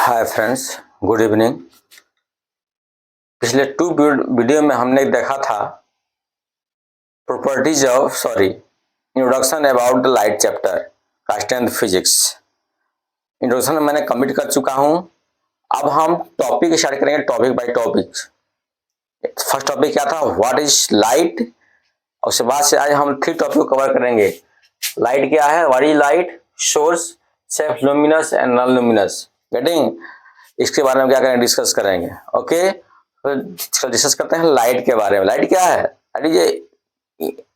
Hi friends, good evening. पिछले to video में हमने देखा था introduction about the light chapter class 10th physics. Introduction में मैंने कमिट कर चुका हूं। अब हम टॉपिक स्टार्ट करेंगे topic by topic. First topic क्या था, व्हाट इज लाइट। उसके बाद से आज हम 3 टॉपिक को कवर करेंगे। लाइट क्या है, what is light, source, self luminous and non luminous. Getting, इसके बारे में क्या करेंगे, डिस्कस करेंगे। ओके, तो डिस्कस करते हैं लाइट के बारे में। लाइट क्या है? लाइट ये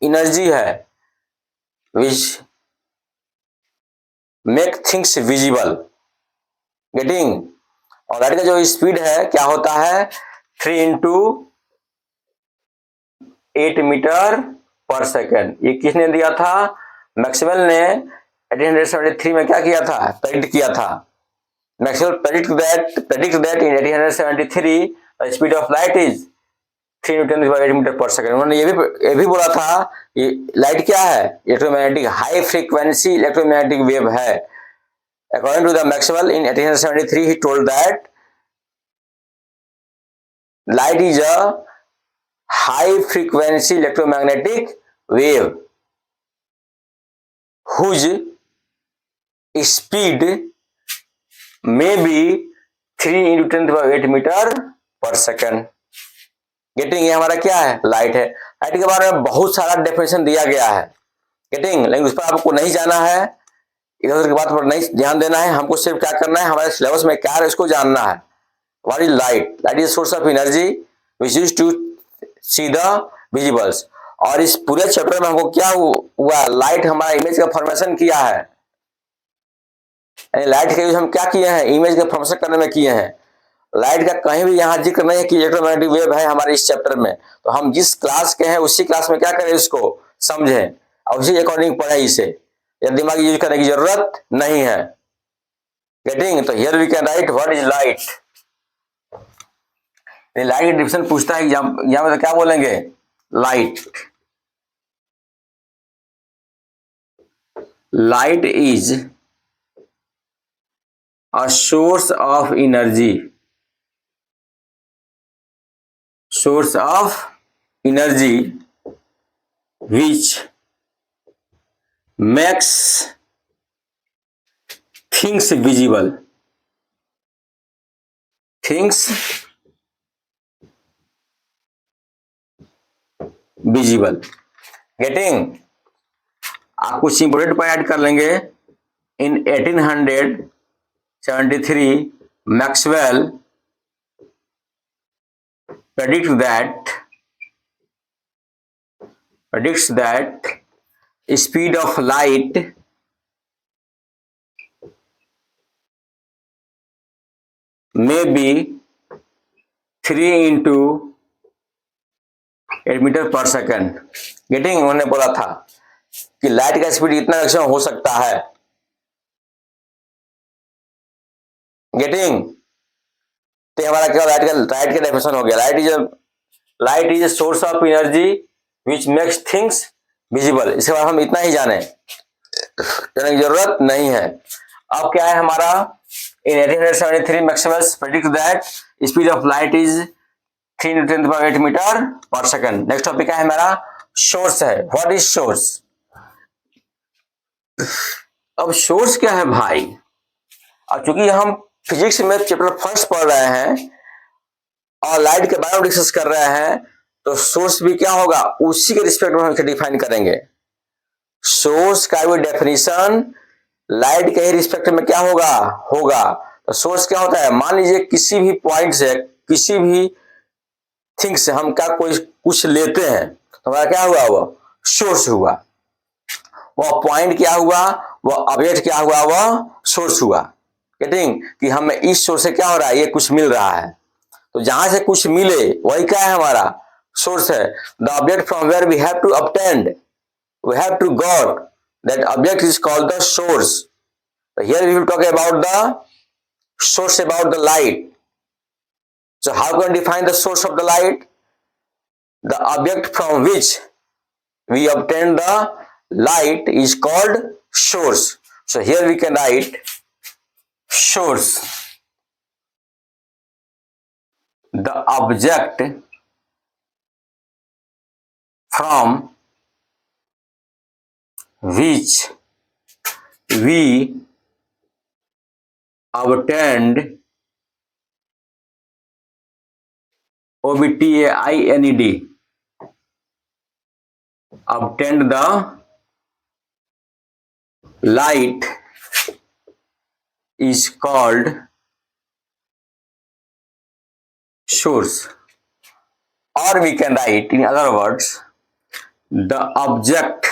एनर्जी है which make things visible. Getting, और लाइट का जो स्पीड है क्या होता है, 3 इंटू 8 मीटर पर सेकेंड। ये किसने दिया था? मैक्सवेल ने 1873 में क्या किया था, प्रेडिक्ट किया था। Maxwell predict that in 1873 the speed of light is 3 Newton पर 8 मीटर पर सेकंड। उन्होंने ये भी बोला था ये लाइट क्या है, electromagnetic high frequency electromagnetic wave है। According to the Maxwell in 1873 he told that light is a high frequency electromagnetic wave whose speed may be 3 into 10 to the 8 metre पर सेकेंड। गेटिंग, ये हमारा क्या है, light है। Light के बारे में बहुत सारा डेफिनेशन दिया गया है। गेटिंग, लेकिन उस पर आपको नहीं जाना है, इधर उधर की बात पर नहीं ध्यान देना है। हमको सिर्फ क्या करना है, हमारे सिलेबस में क्या है इसको जानना है। What is light? Light is source of energy which used to see the visibles. और इस पूरे चैप्टर में हमको क्या हुआ, लाइट हमारा इमेज का फॉर्मेशन किया है। लाइट का यूज हम क्या किए हैं, इमेज का फॉर्मेशन करने में किए हैं। लाइट का कहीं भी यहाँ जिक्र नहीं है कि इलेक्ट्रोमैग्नेटिक वेव है हमारे इस चैप्टर में। तो हम जिस क्लास के हैं उसी क्लास में क्या करें, इसको समझें और उसी अकॉर्डिंग पढ़ें इसे। या दिमाग यूज करने की जरूरत नहीं है। गेटिंग, तो here we can write what is light. Light की डिफिनेशन पूछता है एग्जाम में, तो क्या बोलेंगे, light is a source of energy, source of energy which makes things visible, getting, आप कुछ इंपोर्टेंट पॉइंट ऐड कर लेंगे। In 1873 Maxwell predicts that speed of light may be 3 into 8 metre पर सेकेंड। गेटिंग, उन्होंने बोला था कि लाइट का स्पीड इतना मैक्सिमम हो सकता है। गेटिंग, तो हमारा क्या लाइट का डेफिनेशन हो गया। Light is source of energy which makes things visible. इसके बाद हम इतना ही जाने की जरूरत नहीं है। अब क्या है हमारा, in 1873 Maxwell predict that speed of light is 3 into 10 to the power 8 metre पर सेकंड। नेक्स्ट टॉपिक है हमारा सोर्स है। What is source? अब सोर्स क्या है भाई, अब चूंकि हम फिजिक्स में चैप्टर फर्स्ट पढ़ रहे हैं और लाइट के बारे में डिस्कस कर रहे हैं, तो सोर्स भी क्या होगा, उसी के रिस्पेक्ट में हम डिफाइन करेंगे। सोर्स का भी डेफिनेशन लाइट के ही रिस्पेक्ट में क्या होगा। तो सोर्स क्या होता है, मान लीजिए किसी भी पॉइंट से, किसी भी थिंग से हम क्या कुछ लेते हैं, तो हमारा क्या हुआ, वो सोर्स हुआ। वह पॉइंट क्या हुआ, वह ऑब्जेक्ट क्या हुआ, वह सोर्स हुआ। गेटिंग, कि हमें इस सोर्स से क्या हो रहा है, ये कुछ मिल रहा है। तो जहां से कुछ मिले वही क्या है, हमारा सोर्स है। The object from where we have to obtain, we have to got, that object is called the source. Here we will talk about the source, about the light. So how can we define the source of the light? The object from which we obtain the light is called source. So here we can write source. the object from which we obtained obtained obtained the light is called source. Or we can write in other words, the object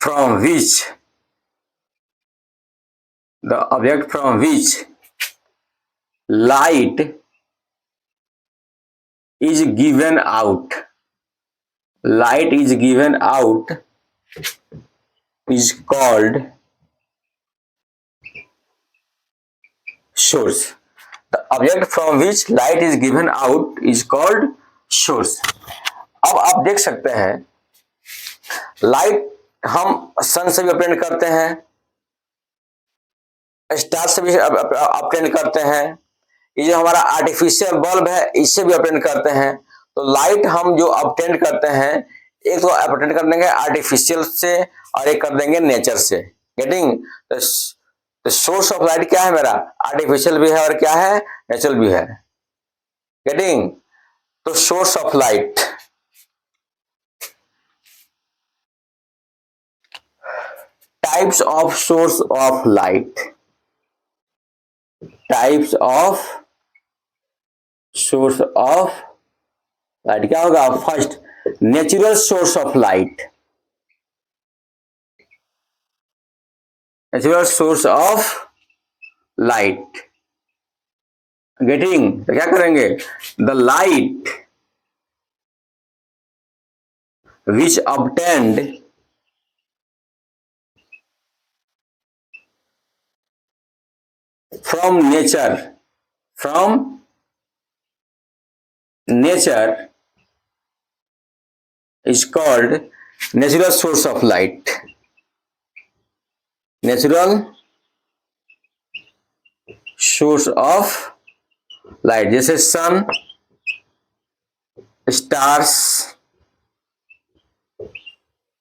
from which light is given out is called source. The object from which light is given out is called source. अब आप देख सकते हैं light हम सन से भी obtain करते हैं, स्टार से भी ऑब्टेन करते हैं, ये जो हमारा आर्टिफिशियल बल्ब है इससे भी ऑब्टेन करते हैं। तो लाइट हम जो ऑब्टेन करते हैं, एक तो ऑब्टेन कर देंगे आर्टिफिशियल से और एक कर देंगे नेचर से। गेटिंग? तो सोर्स ऑफ लाइट क्या है मेरा? आर्टिफिशियल भी है और क्या है? नेचुरल भी है। गेटिंग? तो source of light, types of source of light, types of source of light क्या होगा? First, natural source of light, natural source of light. Getting? तो क्या करेंगे? The light which obtained from nature is called natural source of light. Natural source of light, जैसे सन, stars,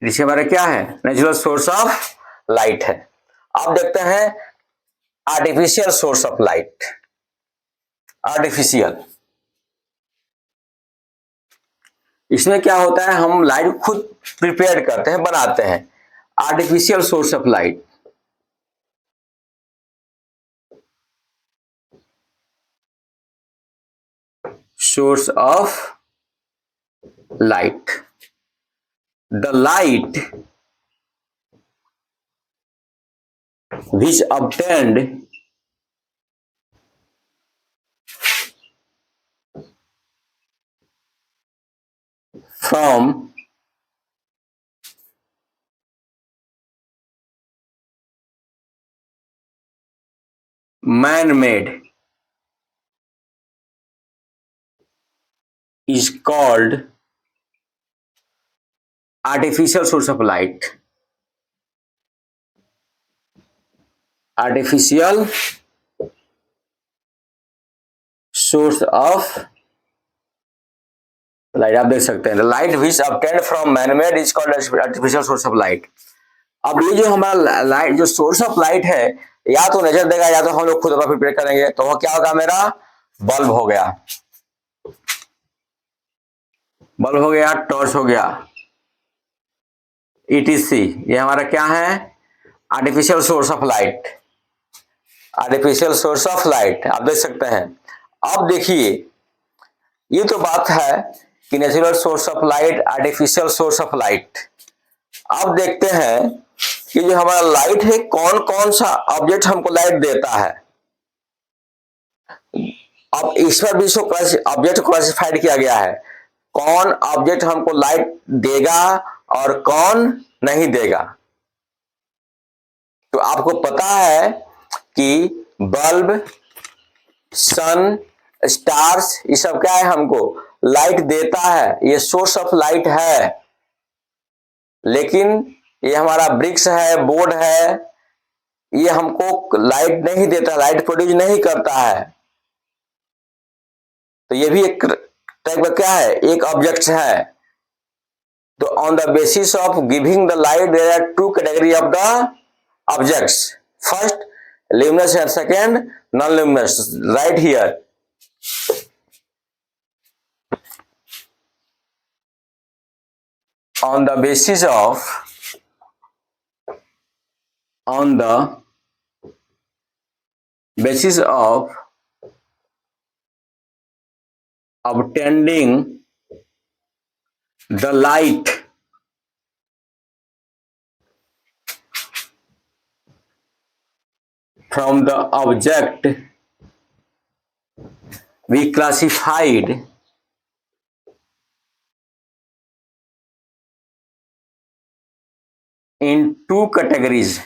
जिसे हमारा क्या है? नेचुरल सोर्स ऑफ लाइट है। आप देखते हैं artificial source of light, artificial, इसमें क्या होता है? हम लाइट खुद प्रिपेयर करते हैं, बनाते हैं। Artificial source of light, source of light, the light which obtained from man-made is called artificial source of light. Artificial source of light, आप देख सकते हैं light which obtained from man-made is called artificial source of light. अब ये जो हमारा light, जो source of light है, या तो नेचर देगा या तो हम लोग खुद अपना प्रिपेयर करेंगे। तो वो क्या होगा? मेरा बल्ब हो गया, बल्ब हो गया, टॉर्च हो गया, ETC। ये हमारा क्या है? Artificial source of light, artificial source of light, आप देख सकते हैं। अब देखिए, ये तो बात है कि natural source of light, artificial source of light. अब देखते हैं कि जो हमारा लाइट है, कौन कौन सा ऑब्जेक्ट हमको लाइट देता है। अब इस पर भी ऑब्जेक्ट क्लासिफाइड किया गया है, कौन ऑब्जेक्ट हमको लाइट देगा और कौन नहीं देगा। तो आपको पता है कि बल्ब, सन, स्टार्स, ये सब क्या है? हमको लाइट देता है, ये सोर्स ऑफ लाइट है। लेकिन ये हमारा ब्रिक्स है, बोर्ड है, ये हमको लाइट नहीं देता, लाइट प्रोड्यूस नहीं करता है। तो ये भी एक टाइप का क्या है, एक ऑब्जेक्ट है। तो on the basis of giving the light there are two category of the objects, first luminous and second non-luminous, right here. On the basis of obtaining the light from the object, we classified in two categories.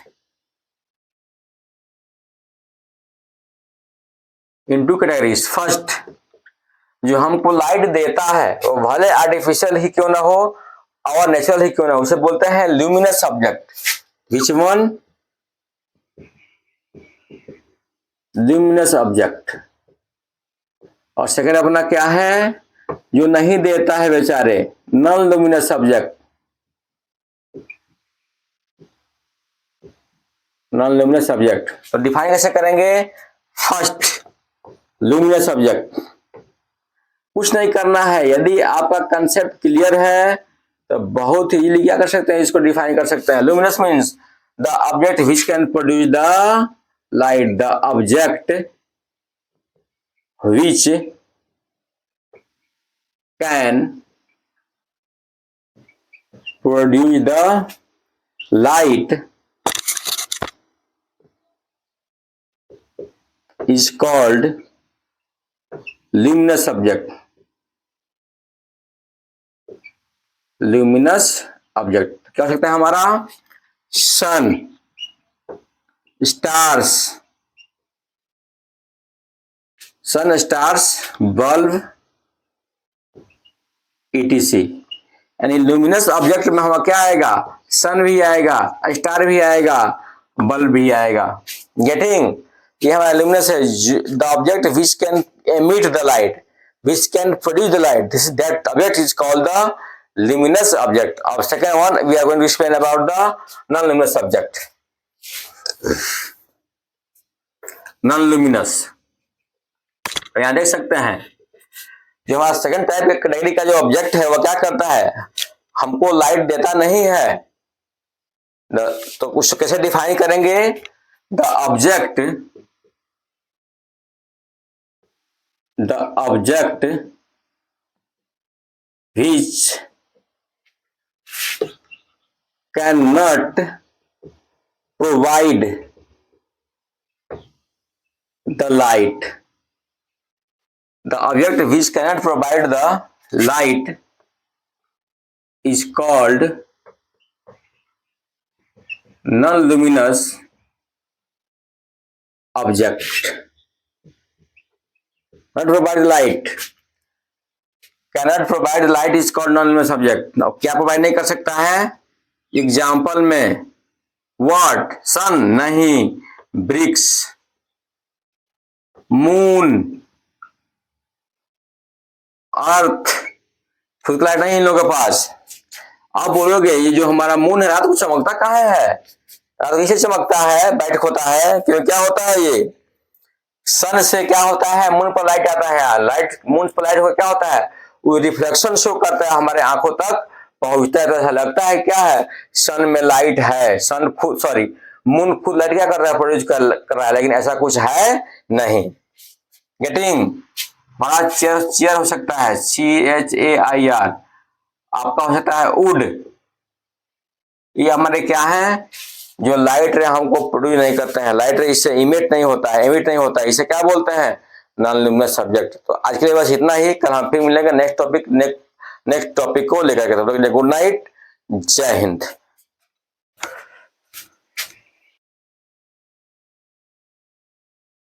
First, जो हमको light देता है वो भले artificial ही क्यों ना हो और नेचुरल ही क्यों ना हो, उसे बोलते हैं luminous object. Which one? Luminous object. और सेकंड अपना क्या है, जो नहीं देता है बेचारे, non luminous object. Non luminous object तो डिफाइन कैसे करेंगे? फर्स्ट ल्यूमिनस ऑब्जेक्ट, कुछ नहीं करना है। यदि आपका कंसेप्ट क्लियर है तो बहुत इजीली क्या कर सकते हैं, इसको डिफाइन कर सकते हैं। Luminous means the object which can produce the light, the object which can produce the light is called luminous object. luminous object क्या हो सकता है हमारा? सन, स्टार्स, सन, स्टार्स, बल्ब, etc। यानी लुमिनस ऑब्जेक्ट में हमारा क्या आएगा? सन भी आएगा, स्टार भी आएगा, बल्ब भी आएगा। गेटिंग? ये हमारा लुमिनस है, the object which can emit the light, which can produce the light, this that object is called the luminous object. Our second one we are going to explain about the non-luminous object. non-luminous तो यहां देख सकते हैं जो हमारा second type के category का जो ऑब्जेक्ट है वो क्या करता है, हमको लाइट देता नहीं है। तो कुछ कैसे डिफाइन करेंगे? The object which cannot provide the light, the object which cannot provide the light is called non-luminous object. Not provide light, cannot provide light is called non-luminous object. Now क्या provide नहीं कर सकता है? Example में what? सन नहीं, BRICS, moon, अर्थ, खुद light नहीं इन लोगों के पास। आप बोलोगे ये जो हमारा मून है रात को चमकता कहाँ है? रात को इसे चमकता है, बैठ होता है, क्यों क्या होता है? ये सन से क्या होता है, मून पर लाइट आता है, लाइट मून पर लाइट हो क्या होता है, वो रिफ्लेक्शन शो करता है, हमारे आंखों तक पहुंचता है, तो ऐसा लगता है क्या है, सन में लाइट है। सन खुद, सॉरी, मून खुद लाइट क्या कर रहा है, प्रोड्यूस कर रहा है, लेकिन ऐसा कुछ है नहीं। गेटिंग? बड़ा चेयर हो सकता है, CHAIR, आपका हो सकता है वुड। ये हमारे क्या है, जो लाइट रे हमको प्रोड्यूस नहीं करते हैं, लाइट रे इससे इमिट नहीं होता है, इसे क्या बोलते हैं? Non luminous subject. तो आज के लिए बस इतना ही, कल हम फिर मिलेंगे नेक्स्ट टॉपिक को लेकर के। तो गुड नाइट, जय हिंद।